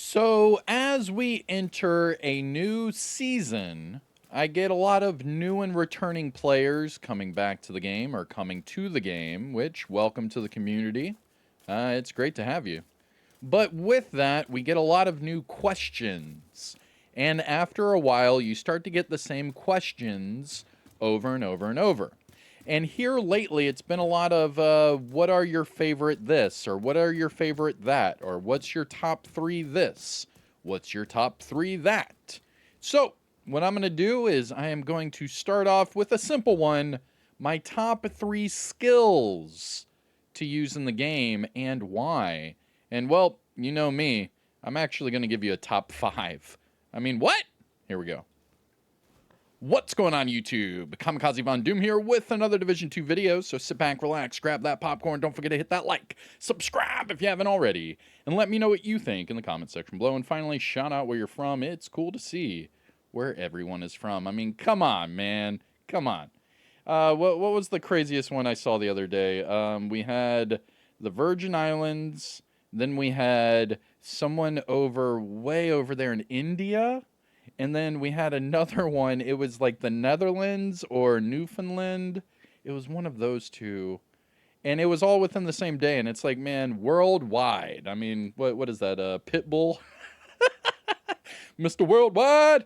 So, as we enter a new season, I get a lot of new and returning players coming back to the game or coming to the game, which, welcome to the community. It's great to have you. But with that, we get a lot of new questions. And after a while, you start to get the same questions over and over and over. And here lately, it's been a lot of what are your favorite this, or what are your favorite that, or what's your top 3 this, what's your top 3 that. So, what I'm going to do is I am going to start off with a simple one, my top 3 skills to use in the game and why. And well, you know me, I'm actually going to give you a top 5. I mean, what? Here we go. What's going on, YouTube? Kamikazevondoom here with another Division 2 video, so sit back, relax, grab that popcorn, don't forget to hit that like, subscribe if you haven't already, and let me know what you think in the comment section below, and finally, shout out where you're from. It's cool to see where everyone is from. I mean, come on, man. Come on. What was the craziest one I saw the other day? We had the Virgin Islands, then we had someone way over there in India, and then we had another one. It was like the Netherlands or Newfoundland. It was one of those two. And it was all within the same day. And it's like, man, worldwide. I mean, what is that? Pitbull? Mr. Worldwide?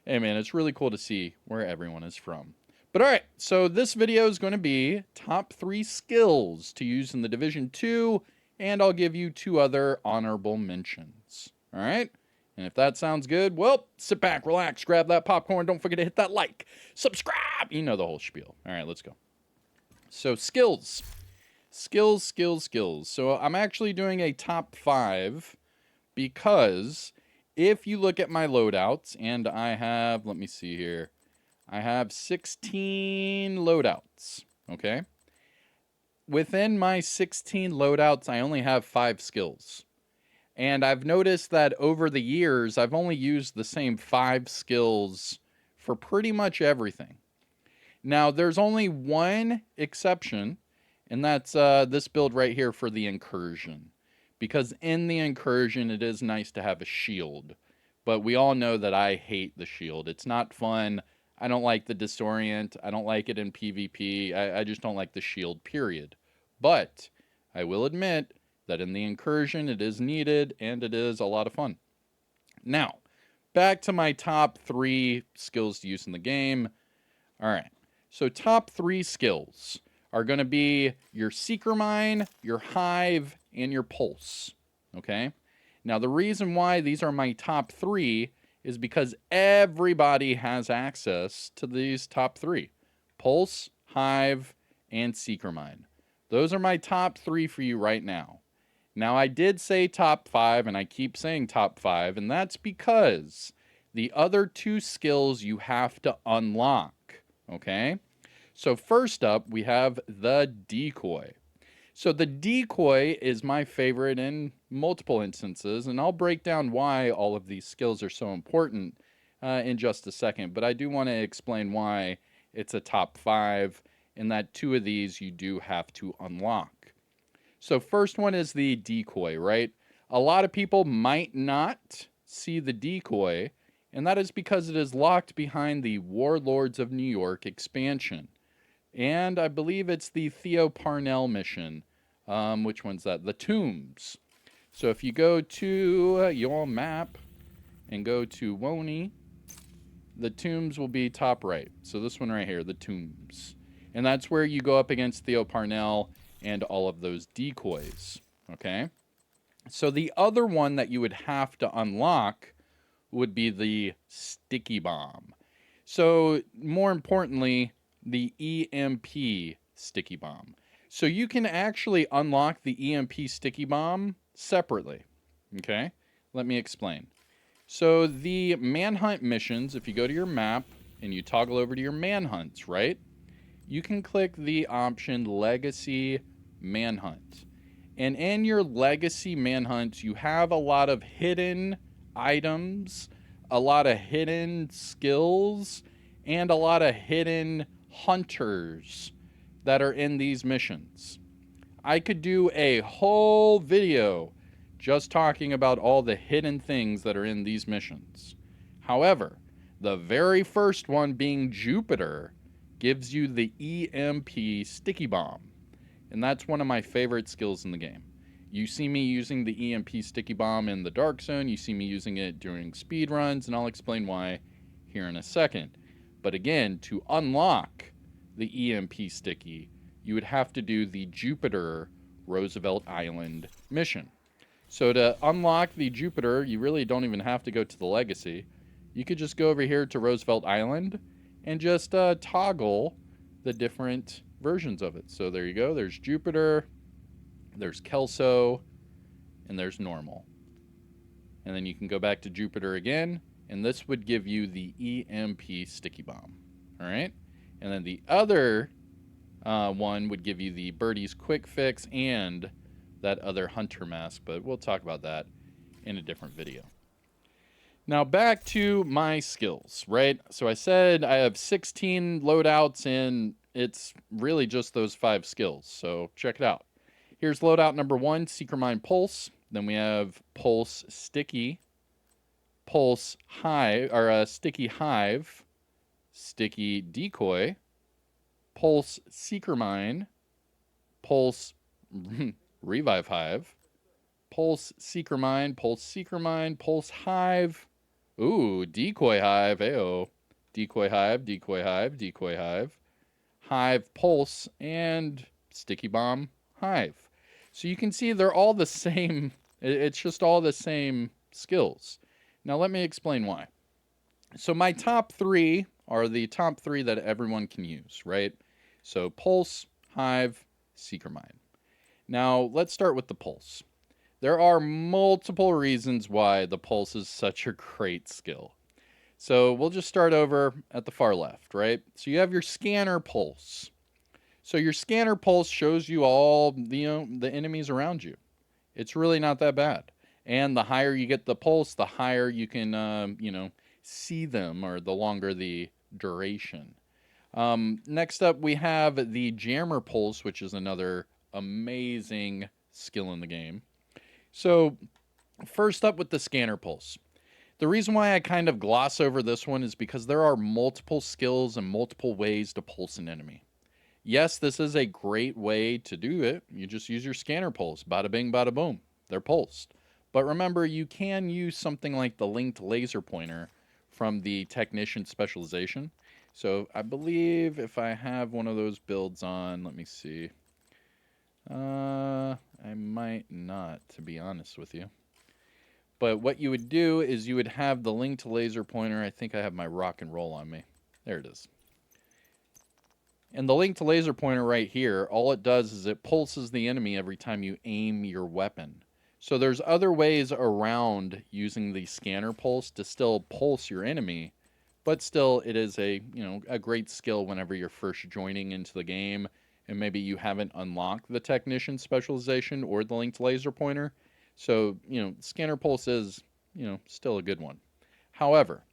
Hey, man, it's really cool to see where everyone is from. But all right, so this video is going to be top 3 skills to use in the Division 2. And I'll give you 2 other honorable mentions. All right? And if that sounds good, well, sit back, relax, grab that popcorn. Don't forget to hit that like, subscribe. You know the whole spiel. All right, let's go. So skills. Skills. So I'm actually doing a top 5 because if you look at my loadouts, and I have, let me see here, I have 16 loadouts, okay? Within my 16 loadouts, I only have 5 skills. And I've noticed that over the years, I've only used the same 5 skills for pretty much everything. Now, there's only one exception, and that's this build right here for the incursion. Because in the incursion, it is nice to have a shield. But we all know that I hate the shield. It's not fun. I don't like the disorient. I don't like it in PvP. I just don't like the shield, period. But I will admit that in the incursion it is needed and it is a lot of fun. Now, back to my top 3 skills to use in the game. All right, so top 3 skills are going to be your Seeker Mine, your Hive, and your Pulse. Okay? Now, the reason why these are my top 3 is because everybody has access to these top 3. Pulse, Hive, and Seeker Mine. Those are my top 3 for you right now. Now, I did say top 5, and I keep saying top 5, and that's because the other 2 skills you have to unlock, okay? So first up, we have the Decoy. So the Decoy is my favorite in multiple instances, and I'll break down why all of these skills are so important in just a second, but I do want to explain why it's a top 5, and that 2 of these you do have to unlock. So first one is the Decoy, right? A lot of people might not see the Decoy, and that is because it is locked behind the Warlords of New York expansion. And I believe it's the Theo Parnell mission. Which one's that? The Tombs. So if you go to your map and go to WoNY, the Tombs will be top right. So this one right here, the Tombs. And that's where you go up against Theo Parnell and all of those decoys, okay? So the other one that you would have to unlock would be the Sticky Bomb. So more importantly, the EMP Sticky Bomb. So you can actually unlock the EMP Sticky Bomb separately, okay? Let me explain. So the Manhunt missions, if you go to your map and you toggle over to your Manhunts, right? You can click the option Legacy Manhunt. And in your Legacy Manhunts, you have a lot of hidden items, a lot of hidden skills, and a lot of hidden hunters that are in these missions. I could do a whole video just talking about all the hidden things that are in these missions. However, the very first one, being Jupiter, gives you the EMP sticky bomb. And that's one of my favorite skills in the game. You see me using the EMP sticky bomb in the Dark Zone, you see me using it during speed runs, and I'll explain why here in a second. But again, to unlock the EMP sticky, you would have to do the Jupiter Roosevelt Island mission. So to unlock the Jupiter, you really don't even have to go to the Legacy. You could just go over here to Roosevelt Island and just toggle the different versions of it. So there you go. There's Jupiter, there's Kelso, and there's normal. And then you can go back to Jupiter again, and this would give you the EMP sticky bomb. All right? And then the other one would give you the Birdie's quick fix and that other hunter mask, but we'll talk about that in a different video. Now back to my skills, right? So I said I have 16 loadouts, and it's really just those 5 skills. So check it out. Here's loadout number 1, Seeker Mine Pulse. Then we have Pulse Sticky, Pulse Hive, or Sticky Hive, Sticky Decoy, Pulse Seeker Mine, Pulse Revive Hive, Pulse Seeker Mine, Pulse Seeker Mine, Pulse Hive. Ooh, Decoy Hive, ayo. Decoy Hive, Decoy Hive, Decoy Hive, Hive Pulse, and Sticky Bomb Hive. So you can see they're all the same. It's just all the same skills. Now let me explain why. So my top 3 are the top 3 that everyone can use, right? So Pulse, Hive, Seeker Mine. Now let's start with the Pulse. There are multiple reasons why the Pulse is such a great skill. So we'll just start over at the far left, right? So you have your Scanner Pulse. So your Scanner Pulse shows you all the enemies around you. It's really not that bad. And the higher you get the Pulse, the higher you can, see them, or the longer the duration. Next up, we have the Jammer Pulse, which is another amazing skill in the game. So first up with the Scanner Pulse. The reason why I kind of gloss over this one is because there are multiple skills and multiple ways to pulse an enemy. Yes, this is a great way to do it. You just use your Scanner Pulse. Bada bing, bada boom. They're pulsed. But remember, you can use something like the linked laser pointer from the Technician specialization. So I believe if I have one of those builds on, let me see. I might not, to be honest with you. But what you would do is you would have the linked laser pointer. I think I have my rock and roll on me. There it is. And the linked laser pointer right here, all it does is it pulses the enemy every time you aim your weapon. So there's other ways around using the Scanner Pulse to still pulse your enemy, but still it is a great skill whenever you're first joining into the game and maybe you haven't unlocked the Technician specialization or the linked laser pointer. So, Scanner Pulse is, still a good one. However,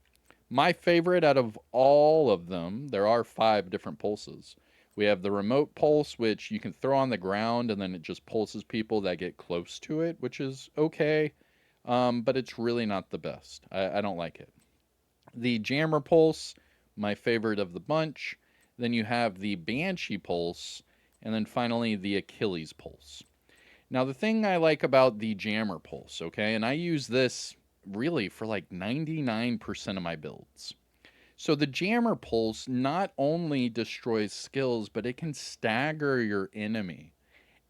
my favorite out of all of them, there are 5 different pulses. We have the Remote Pulse, which you can throw on the ground and then it just pulses people that get close to it, which is okay, but it's really not the best. I don't like it. The Jammer Pulse, my favorite of the bunch. Then you have the Banshee Pulse, and then finally the Achilles Pulse. Now, the thing I like about the Jammer Pulse, okay, and I use this really for like 99% of my builds. So the Jammer Pulse not only destroys skills, but it can stagger your enemy.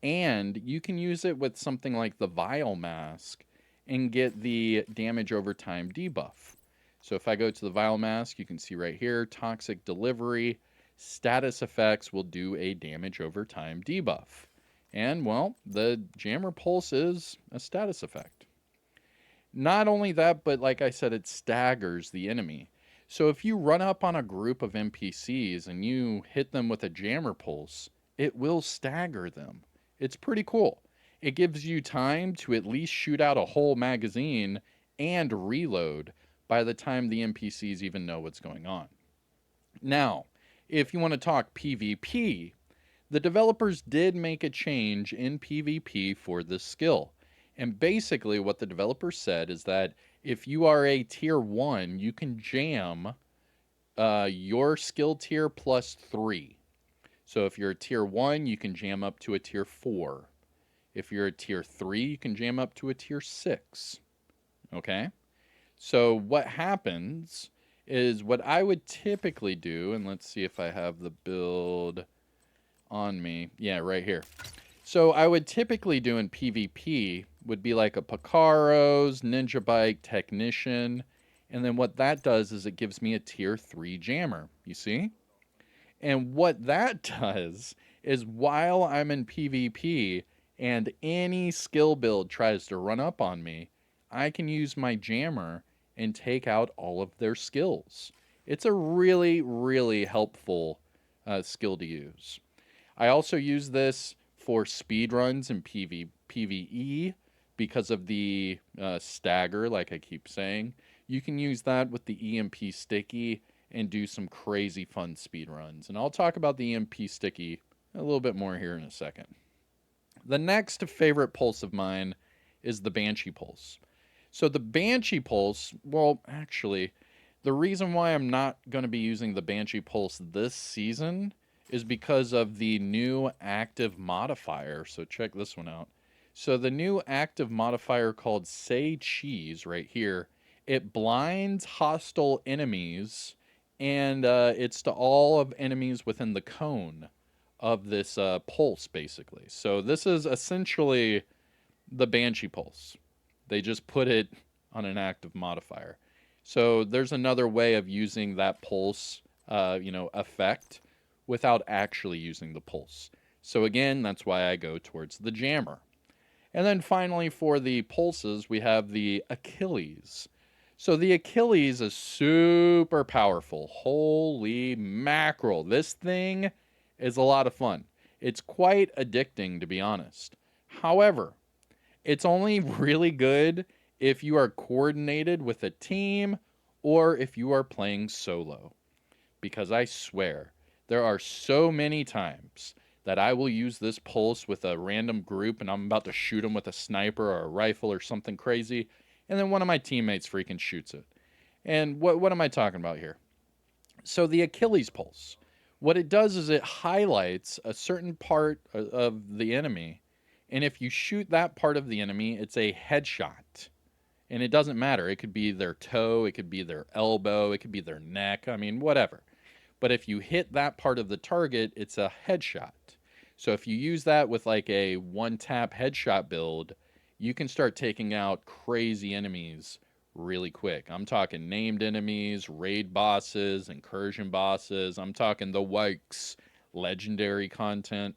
And you can use it with something like the Vial Mask and get the damage over time debuff. So if I go to the Vial Mask, you can see right here, Toxic Delivery, status effects will do a damage over time debuff. And, well, the Jammer Pulse is a status effect. Not only that, but like I said, it staggers the enemy. So if you run up on a group of NPCs and you hit them with a Jammer Pulse, it will stagger them. It's pretty cool. It gives you time to at least shoot out a whole magazine and reload by the time the NPCs even know what's going on. Now, if you want to talk PvP, the developers did make a change in PvP for this skill. And basically, what the developer said is that if you are a tier 1, you can jam your skill tier plus 3. So if you're a tier 1, you can jam up to a tier 4. If you're a tier 3, you can jam up to a tier 6. Okay? So what happens is what I would typically do, and let's see if I have the build on me. Yeah, right here. So I would typically do in PvP would be like a Picarios, Ninja Bike, Technician, and then what that does is it gives me a tier 3 jammer, you see? And what that does is while I'm in PvP and any skill build tries to run up on me, I can use my jammer and take out all of their skills. It's a really, really helpful skill to use. I also use this for speedruns and PvE because of the stagger, like I keep saying. You can use that with the EMP sticky and do some crazy fun speedruns. And I'll talk about the EMP sticky a little bit more here in a second. The next favorite pulse of mine is the Banshee Pulse. So the Banshee Pulse, well, actually, the reason why I'm not going to be using the Banshee Pulse this season is because of the new active modifier. So check this one out. So the new active modifier called Say Cheese right here, it blinds hostile enemies, and it's to all of enemies within the cone of this pulse, basically. So this is essentially the Banshee Pulse. They just put it on an active modifier. So there's another way of using that pulse, effect without actually using the pulse. So again, that's why I go towards the jammer. And then finally, for the pulses, we have the Achilles. So the Achilles is super powerful. Holy mackerel. This thing is a lot of fun. It's quite addicting, to be honest. However, it's only really good if you are coordinated with a team or if you are playing solo. Because I swear, there are so many times that I will use this pulse with a random group and I'm about to shoot them with a sniper or a rifle or something crazy, and then one of my teammates freaking shoots it. And what am I talking about here? So the Achilles pulse, what it does is it highlights a certain part of the enemy, and if you shoot that part of the enemy, it's a headshot. And it doesn't matter. It could be their toe, it could be their elbow, it could be their neck. I mean, whatever. But if you hit that part of the target, it's a headshot. So if you use that with like a one-tap headshot build, you can start taking out crazy enemies really quick. I'm talking named enemies, raid bosses, incursion bosses. I'm talking the Wikes, legendary content.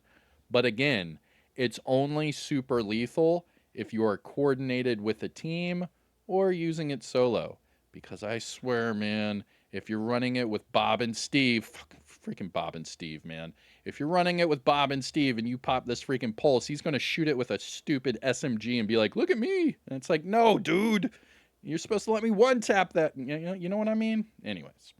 But again, it's only super lethal if you are coordinated with a team or using it solo. Because I swear, man, if you're running it with Bob and Steve, freaking Bob and Steve, man. If you're running it with Bob and Steve and you pop this freaking pulse, he's going to shoot it with a stupid SMG and be like, look at me. And it's like, no, dude, you're supposed to let me one tap that. You know what I mean? Anyways.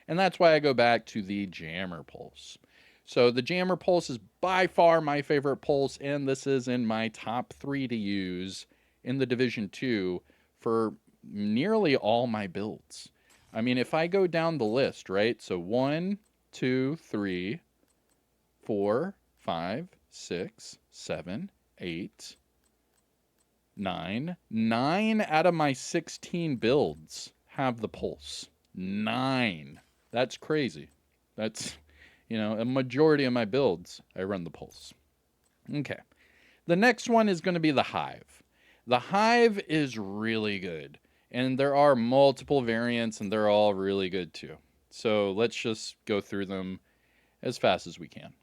And that's why I go back to the jammer pulse. So the jammer pulse is by far my favorite pulse, and this is in my top 3 to use in the Division 2 for nearly all my builds. I mean, if I go down the list, right? So 1, 2, 3, 4, 5, 6, 7, 8, 9. 9 out of my 16 builds have the pulse. 9. That's crazy. That's, a majority of my builds, I run the pulse. Okay. The next one is going to be the hive. The hive is really good. And there are multiple variants, and they're all really good too. So let's just go through them as fast as we can.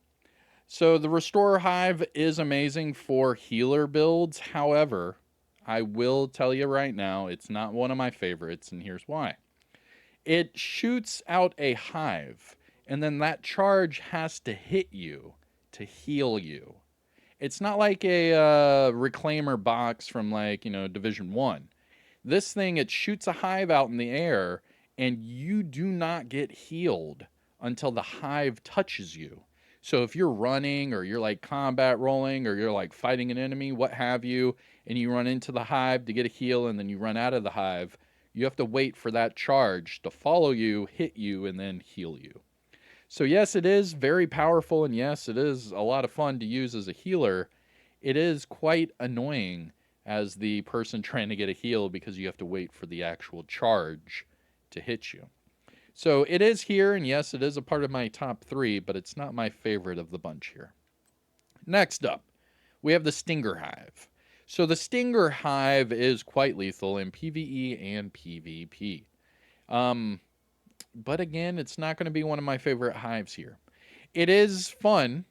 So the Restorer Hive is amazing for healer builds. However, I will tell you right now, it's not one of my favorites, and here's why. It shoots out a hive, and then that charge has to hit you to heal you. It's not like a Reclaimer box from Division 1. This thing, it shoots a hive out in the air, and you do not get healed until the hive touches you. So if you're running, or you're like combat rolling, or you're like fighting an enemy, what have you, and you run into the hive to get a heal and then you run out of the hive, you have to wait for that charge to follow you, hit you, and then heal you. So, yes, it is very powerful, and yes, it is a lot of fun to use as a healer. It is quite annoying as the person trying to get a heal because you have to wait for the actual charge to hit you. So, it is here, and yes, it is a part of my top 3, but it's not my favorite of the bunch here. Next up, we have the Stinger Hive. So, the Stinger Hive is quite lethal in PvE and PvP. But again, it's not going to be one of my favorite hives here. It is fun,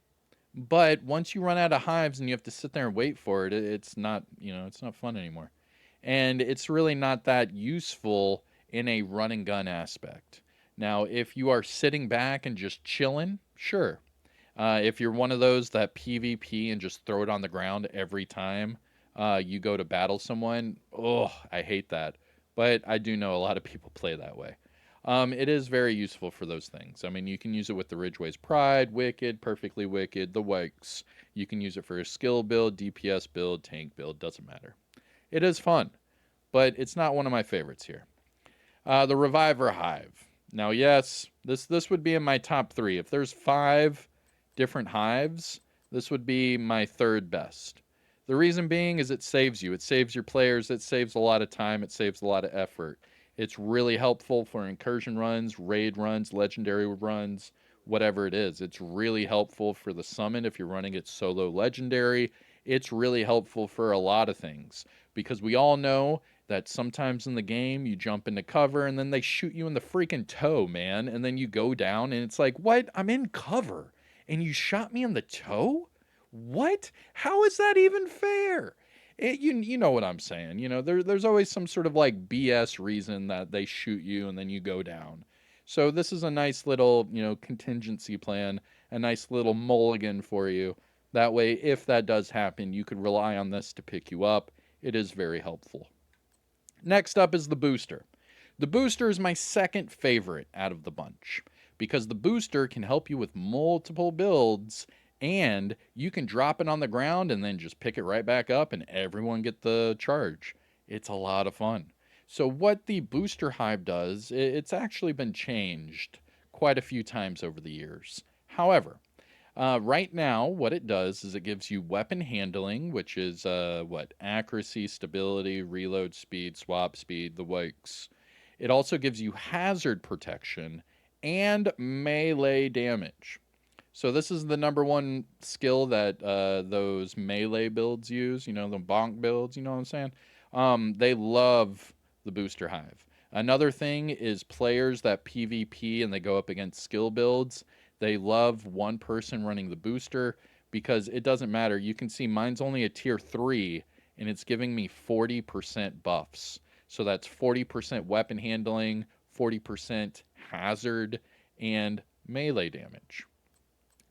but once you run out of hives and you have to sit there and wait for it, it's not, it's not fun anymore. And it's really not that useful in a run and gun aspect. Now, if you are sitting back and just chilling, sure. If you're one of those that PvP and just throw it on the ground every time you go to battle someone, oh, I hate that. But I do know a lot of people play that way. It is very useful for those things. I mean, you can use it with the Ridgeway's Pride, Wicked, Perfectly Wicked, the Wikes. You can use it for a skill build, DPS build, tank build, doesn't matter. It is fun, but it's not one of my favorites here. The Reviver Hive. Now, yes, this would be in my top 3. If there's 5 different hives, this would be my 3rd best. The reason being is it saves you. It saves your players. It saves a lot of time. It saves a lot of effort. It's really helpful for incursion runs, raid runs, legendary runs, whatever it is. It's really helpful for the summon if you're running it solo legendary. It's really helpful for a lot of things because we all know that sometimes in the game you jump into cover and then they shoot you in the freaking toe, man. And then you go down and it's like, what? I'm in cover and you shot me in the toe? What? How is that even fair? You know what I'm saying. There's always some sort of like BS reason that they shoot you and then you go down. So this is a nice little, contingency plan, a nice little mulligan for you. That way, if that does happen, you could rely on this to pick you up. It is very helpful. Next up is the booster. The booster is my 2nd favorite out of the bunch because the booster can help you with multiple builds and you can drop it on the ground and then just pick it right back up and everyone get the charge. It's a lot of fun. So what the booster hive does, it's actually been changed quite a few times over the years. However, right now, what it does is it gives you weapon handling, which is accuracy, stability, reload speed, swap speed, the wikes. It also gives you hazard protection and melee damage. So this is the number 1 skill that those melee builds use, the bonk builds, you know what I'm saying? They love the booster hive. Another thing is players that PvP and they go up against skill builds, they love one person running the booster because it doesn't matter. You can see mine's only a tier 3 and it's giving me 40% buffs. So that's 40% weapon handling, 40% hazard, and melee damage.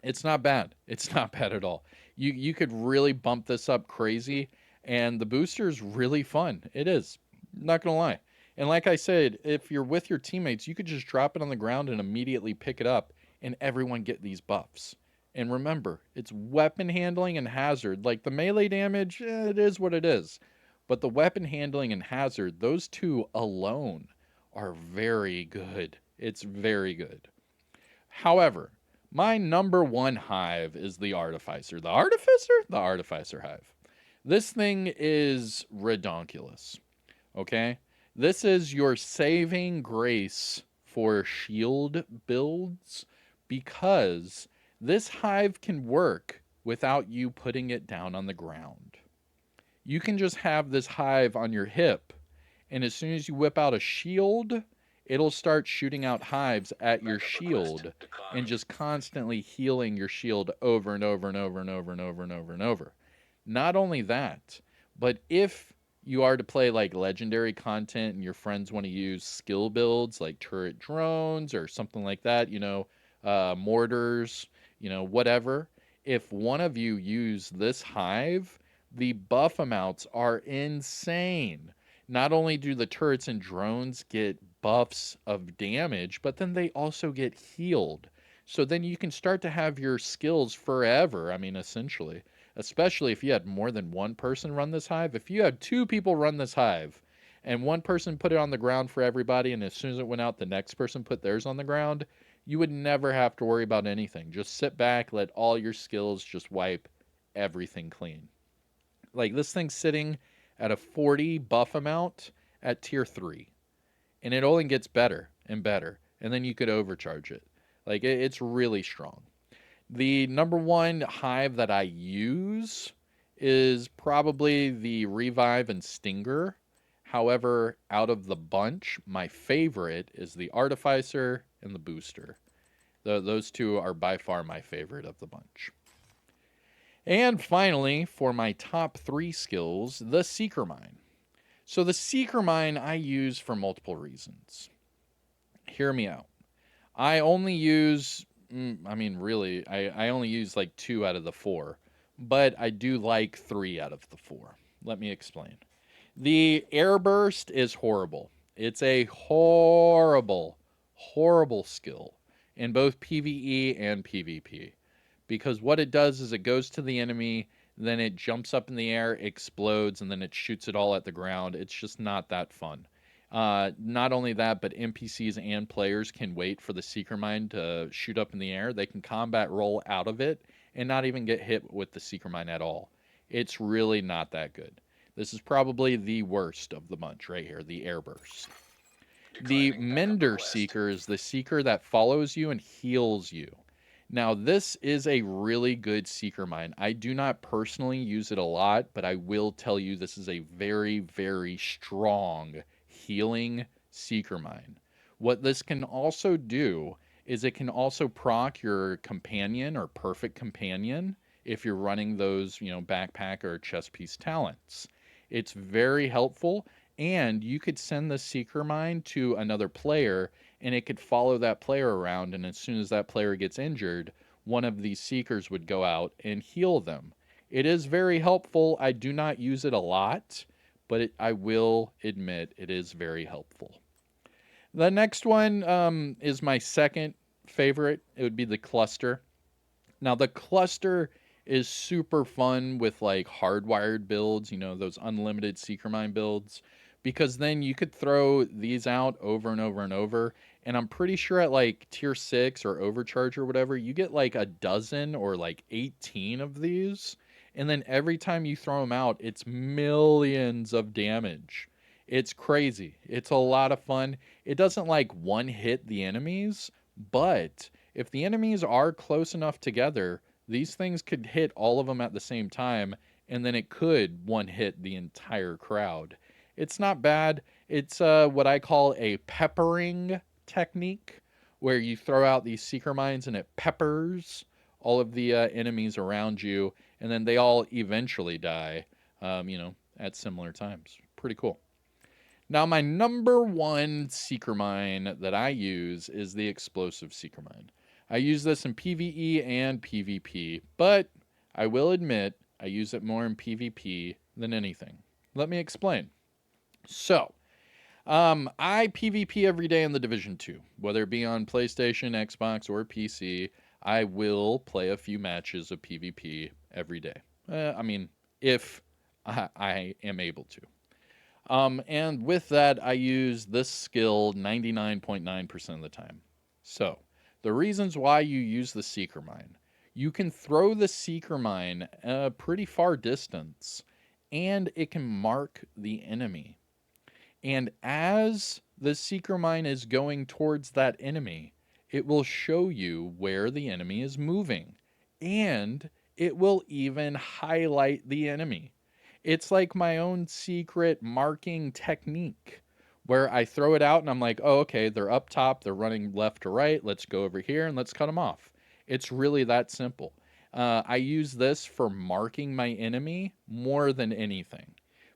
It's not bad. It's not bad at all. You could really bump this up crazy, and the booster is really fun. It is. Not going to lie. And like I said, if you're with your teammates, you could just drop it on the ground and immediately pick it up, and everyone get these buffs. And remember, it's weapon handling and hazard. Like the melee damage, it is what it is. But the weapon handling and hazard, those 2 alone are very good. It's very good. However, my number 1 hive is the Artificer. The Artificer? The Artificer hive. This thing is redonkulous. Okay? This is your saving grace for shield builds because this hive can work without you putting it down on the ground. You can just have this hive on your hip, and as soon as you whip out a shield, it'll start shooting out hives at your shield and just constantly healing your shield over and over and over and over and over and over and over. Not only that, but if you are to play like legendary content and your friends want to use skill builds like turret drones or something like that, mortars, whatever, if one of you use this hive, the buff amounts are insane. Not only do the turrets and drones get buffs of damage, but then they also get healed. So then you can start to have your skills forever. I mean, essentially. especially if you had more than one person run this hive. If you had two people run this hive and one person put it on the ground for everybody, and as soon as it went out, the next person put theirs on the ground, you would never have to worry about anything. Just sit back, let all your skills just wipe everything clean. Like this thing's sitting at a 40 buff amount at tier 3, and it only gets better and better, and then you could overcharge it. Like it's really strong. The number one hive that I use is probably the Revive and Stinger. However, out of the bunch, my favorite is the Artificer and the Booster. Those two are by far my favorite of the bunch. And finally, for my top 3 skills, the Seeker Mine. So the Seeker Mine I use for multiple reasons. Hear me out. I only use, really, I only use like 2 out of the 4, but I do like 3 out of the 4. Let me explain. The Airburst is horrible. It's a horrible, horrible skill in both PvE and PvP. Because what it does is it goes to the enemy, then it jumps up in the air, explodes, and then it shoots it all at the ground. It's just not that fun. Not only that, but NPCs and players can wait for the Seeker Mine to shoot up in the air. They can combat roll out of it and not even get hit with the Seeker Mine at all. It's really not that good. This is probably the worst of the bunch right here, the Airburst. The Mender Seeker is the Seeker that follows you and heals you. Now, this is a really good Seeker Mine. I do not personally use it a lot, but I will tell you this is a very, very strong healing Seeker Mine. What this can also do is it can also proc your companion or perfect companion if you're running those, backpack or chest piece talents. It's very helpful, and you could send the Seeker Mine to another player, and it could follow that player around, and as soon as that player gets injured, one of these Seekers would go out and heal them. It is very helpful. I do not use it a lot, but I will admit it is very helpful. The next one is my second favorite. It would be the Cluster. Now, the Cluster is super fun with like hardwired builds, those unlimited Seeker Mine builds, because then you could throw these out over and over and over. And I'm pretty sure at like tier 6 or overcharge or whatever, you get like a dozen or like 18 of these. And then every time you throw them out, it's millions of damage. It's crazy. It's a lot of fun. It doesn't like one hit the enemies, but if the enemies are close enough together, these things could hit all of them at the same time, and then it could one hit the entire crowd. It's not bad. It's what I call a peppering technique, where you throw out these Seeker Mines and it peppers all of the enemies around you, and then they all eventually die, at similar times. Pretty cool. Now, my number one Seeker Mine that I use is the Explosive Seeker Mine. I use this in PvE and PvP, but I will admit I use it more in PvP than anything. Let me explain. So, I PvP every day in the Division 2, whether it be on PlayStation, Xbox, or PC. I will play a few matches of PvP every day. If I am able to. And with that, I use this skill 99.9% of the time. So, the reasons why you use the Seeker Mine. You can throw the Seeker Mine a pretty far distance, and it can mark the enemy. And as the Seeker Mine is going towards that enemy, it will show you where the enemy is moving. And it will even highlight the enemy. It's like my own secret marking technique where I throw it out and I'm like, oh, okay, they're up top, they're running left to right, let's go over here and let's cut them off. It's really that simple. I use this for marking my enemy more than anything,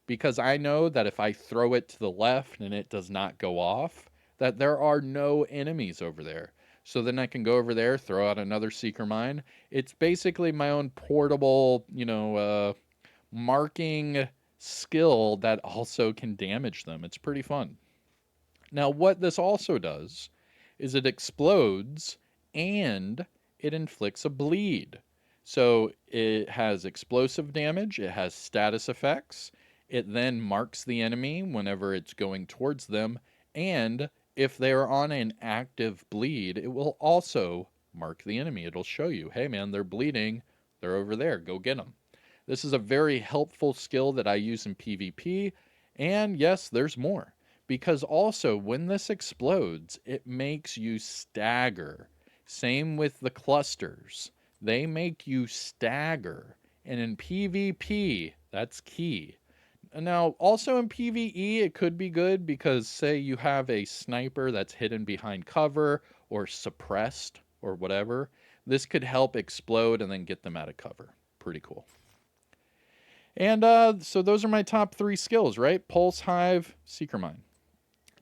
because I know that if I throw it to the left and it does not go off, that there are no enemies over there. So then I can go over there, throw out another Seeker Mine. It's basically my own portable, marking skill that also can damage them. It's pretty fun. Now, what this also does is it explodes and it inflicts a bleed. So it has explosive damage, it has status effects, it then marks the enemy whenever it's going towards them, and if they're on an active bleed, it will also mark the enemy. It'll show you, hey man, they're bleeding, they're over there, go get them. This is a very helpful skill that I use in PvP, and yes, there's more. Because also, when this explodes, it makes you stagger. Same with the clusters. They make you stagger. And in PvP, that's key. Now, also in PvE, it could be good because, say, you have a sniper that's hidden behind cover or suppressed or whatever. This could help explode and then get them out of cover. Pretty cool. And so those are my top 3 skills, right? Pulse, Hive, Seeker Mine.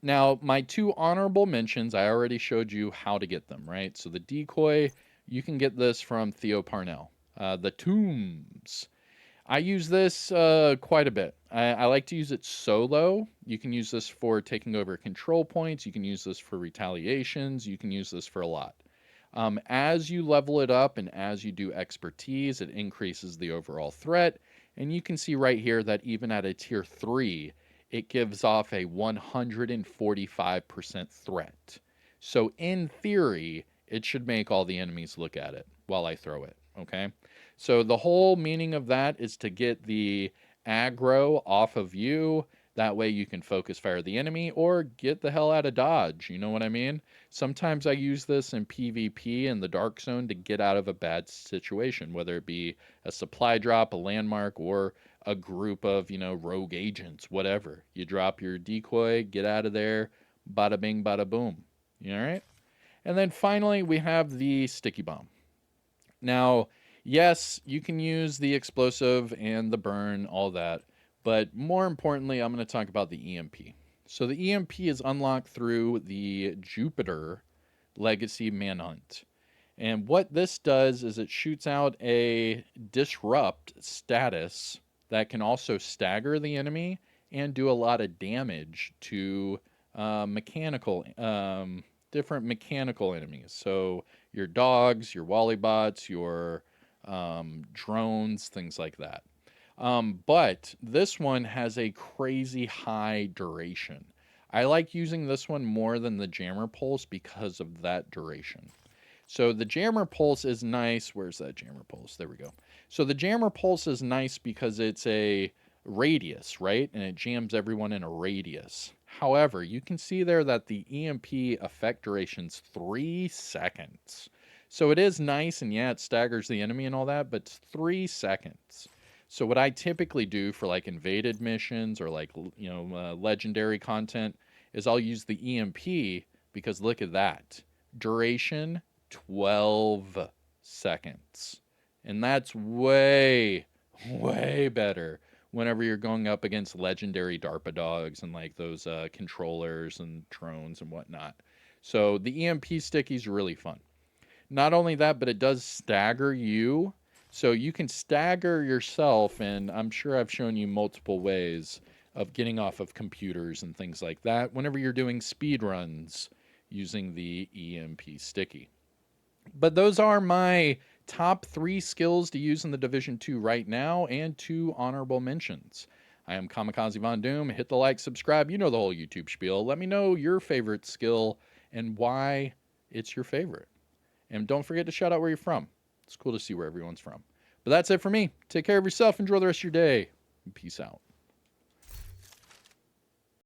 Now, my 2 honorable mentions, I already showed you how to get them, right? So the decoy, you can get this from Theo Parnell. The tombs. I use this quite a bit. I like to use it solo. You can use this for taking over control points. You can use this for retaliations. You can use this for a lot. As you level it up and as you do expertise, it increases the overall threat. And you can see right here that even at a tier 3, it gives off a 145% threat. So in theory, it should make all the enemies look at it while I throw it, okay? So the whole meaning of that is to get the aggro off of you. That way you can focus fire the enemy or get the hell out of dodge. You know what I mean? Sometimes I use this in PvP in the Dark Zone to get out of a bad situation, whether it be a supply drop, a landmark, or a group of, rogue agents, whatever. You drop your decoy, get out of there, bada bing, bada boom. You all right? And then finally, we have the sticky bomb. Now, yes, you can use the explosive and the burn, all that. But more importantly, I'm going to talk about the EMP. So the EMP is unlocked through the Jupiter Legacy Manhunt. And what this does is it shoots out a disrupt status that can also stagger the enemy and do a lot of damage to different mechanical enemies. So your dogs, your Wallybots, your drones, things like that. But this one has a crazy high duration. I like using this one more than the Jammer Pulse because of that duration. So the Jammer Pulse is nice. Where's that Jammer Pulse? There we go. So the Jammer Pulse is nice because it's a radius, right? And it jams everyone in a radius. However, you can see there that the EMP effect duration's 3 seconds. So it is nice, and yeah, it staggers the enemy and all that, but it's 3 seconds. So what I typically do for like invaded missions or like, legendary content is I'll use the EMP because look at that. Duration 12 seconds. And that's way, way better whenever you're going up against legendary DARPA dogs and like those controllers and drones and whatnot. So the EMP sticky's really fun. Not only that, but it does stagger you. So you can stagger yourself, and I'm sure I've shown you multiple ways of getting off of computers and things like that whenever you're doing speed runs using the EMP sticky. But those are my top 3 skills to use in the Division 2 right now, and 2 honorable mentions. I am Kamikazevondoom. Hit the like, subscribe. You know the whole YouTube spiel. Let me know your favorite skill and why it's your favorite. And don't forget to shout out where you're from. It's cool to see where everyone's from. But that's it for me. Take care of yourself. Enjoy the rest of your day. Peace out.